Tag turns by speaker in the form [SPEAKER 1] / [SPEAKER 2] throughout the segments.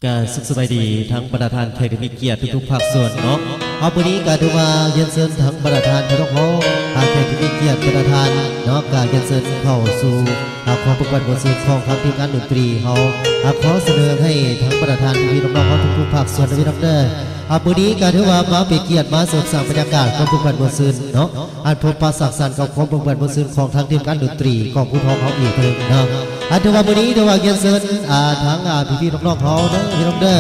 [SPEAKER 1] กาสุขสบายดีทั้งประธานแขกที่มีเกียรติทุกๆภาคส่วนเนาะเอาวันนี้การดูมาเย็นเซินทั้งประธานทุกคนหากแขกที่มีเกียรติประธานเนาะการเย็นเซินเข้าสู่ความประกวดบทสื่อของทางทีมงานดนตรีเขาขอเสนอให้ทั้งประธานพี่น้องๆเขาทุกๆภาคส่วนในวันนี้วันนี้การถือว่ามาเป็นเกียรติมาเสริมสร้างบรรยากาศความประกวดบทสื่อเนาะอันพบปะสักสันกับความประกวดบทสื่อของทางทีมงานดนตรีของผู้ทองเขาอีกเลยเนาะถือว่าวันนี้ถือว่าเย็นเซินทั้งพี่น้องๆเขาเนาะพี่น้องเด้อ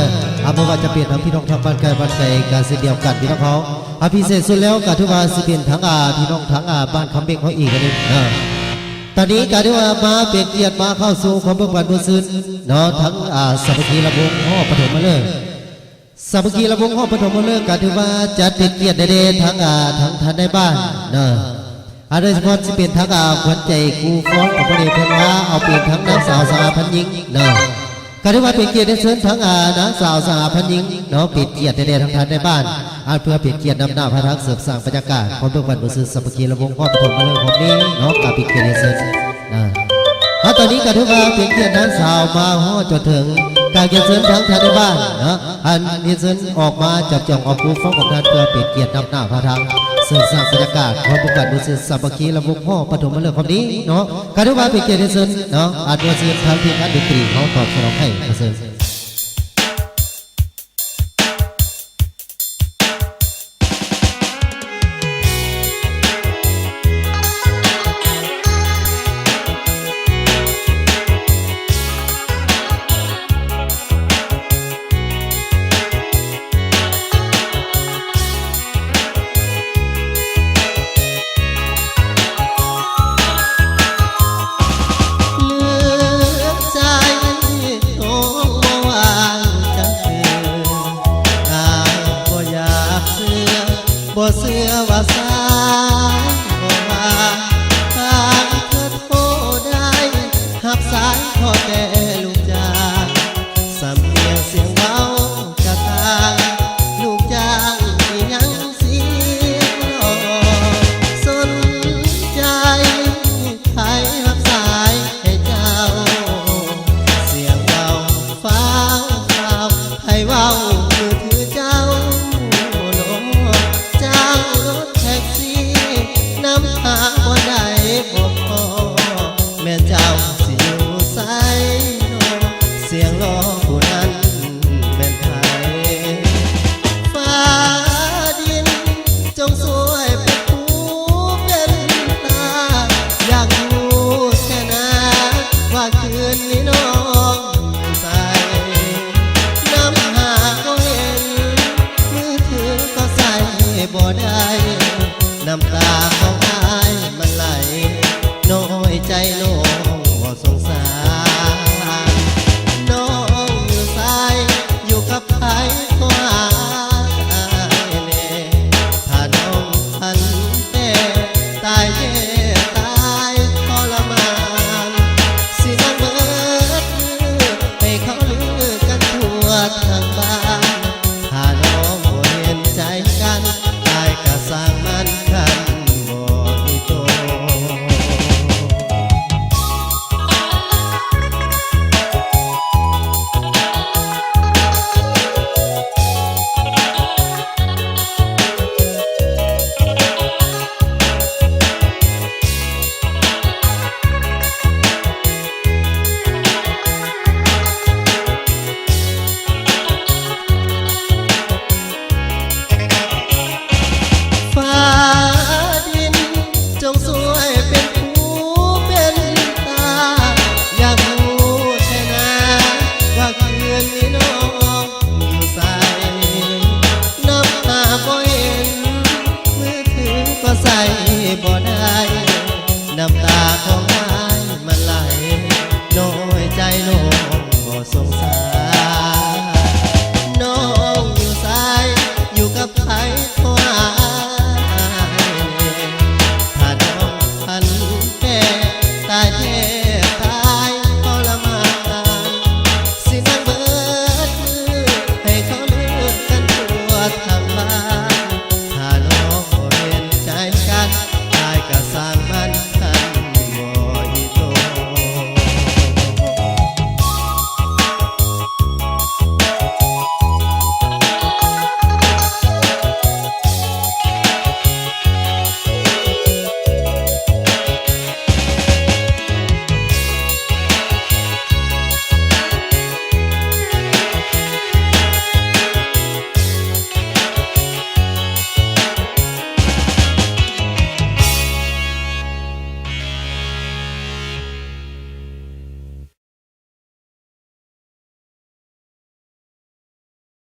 [SPEAKER 1] ไม่ว่าจะเปลี่ยนทั้งพี่น้องทางบ้านไกลบ้านไกลการเสียเดียวกันพี่น้องเขาพิเศษสุดแล้วการถือว่าสิเปลี่ยนทั้งพี่น้องทั้งบ้านคำเบงเขาอีกเลยเนาะตอนนี้การที่ว่ามาเป็นเกียรติมาเข้าสู่ความประกวดบทสื่อเนาะทั้งสามัคคีระวงห้อปฐมมาเลยสามัคคีระวงห้อปฐมมาเลยการที่ว่าจะเป็นเกียรติเด่นทั้งท่านในบ้านเนาะโดยเฉพาะที่เป็นทั้งขวัญใจกูฟ้องกับพระเดชพระว่าเอาเป็นทั้งนางสาวสหพันธ์หญิงเนาะการที่ว่าเป็นเกียรติเชิญทั้งนางสาวสหพันธ์หญิงเนาะเป็นเกียรติเด่นทั้งท่านในบ้านเพื่อเป็นเกียรตินำหน้าพระทักษ์เสริมสร้างบรรยากาศความประกวดบทสื่อสามัคคีระวงห้อปฐมมาเลยของนี้เนาะกับเป็นเกียรติเชิญตอนนี้ก็ถือว่าเป็นเกียรตินางสาวมาห่อจนถึงการเกียรติเชิญทั้งท่านในบ้านนะเกียรติเชิญออกมาจับจ่องออกกูฟ้องของท่านเพื่อเป็นเกียรตินำหน้าพระทักษ์เสริมสร้างบรรยากาศความประกวดบทสื่อสามัคคีระวงห้อปฐมมาเลยของนี้เนาะก็ถือว่าเป็นเกียรติเชิญเนาะบทสื่อทางทีมงานดนตรีเขาตอบสนองให้เชิญบ่เสื้อว่าสายบ่ว่าทางเธอโทรได้หับสายขอแต่ลูกจ้างสำเนียงเสียงเบากระทางลูกจ้างที่ยังเสียงรอสนใจใครหับสายให้เจ้าเสียงเบาฟ้าวฟ้าวให้เบามือถือเจ้าน้ำหาบ่ได้บอกพอแม่เจ้าสิอยู่ไสโนเสียงร้องผู้นั้นแม่นไทยฟ้าดินจงสวยเป็นหูเป็นตาอยากรู้แค่นาว่าคืนนี้น้องใส่น้ำหาก็เห็นมือถือก็ใส่บ่ได้น้ำตาของอายมันไหลน้อยใจน้องบ่สงสารน้องอยู่สายอยู่กับใครก็หาอายแน่ถ้าน้องพันแต่ตายแน่ตายทรมานสินั่งเบิดมือให้เขาลือกันทั่วทางบ้านถ้าน้องบ่เห็นใจกันตายก็สร้างมันนี่น้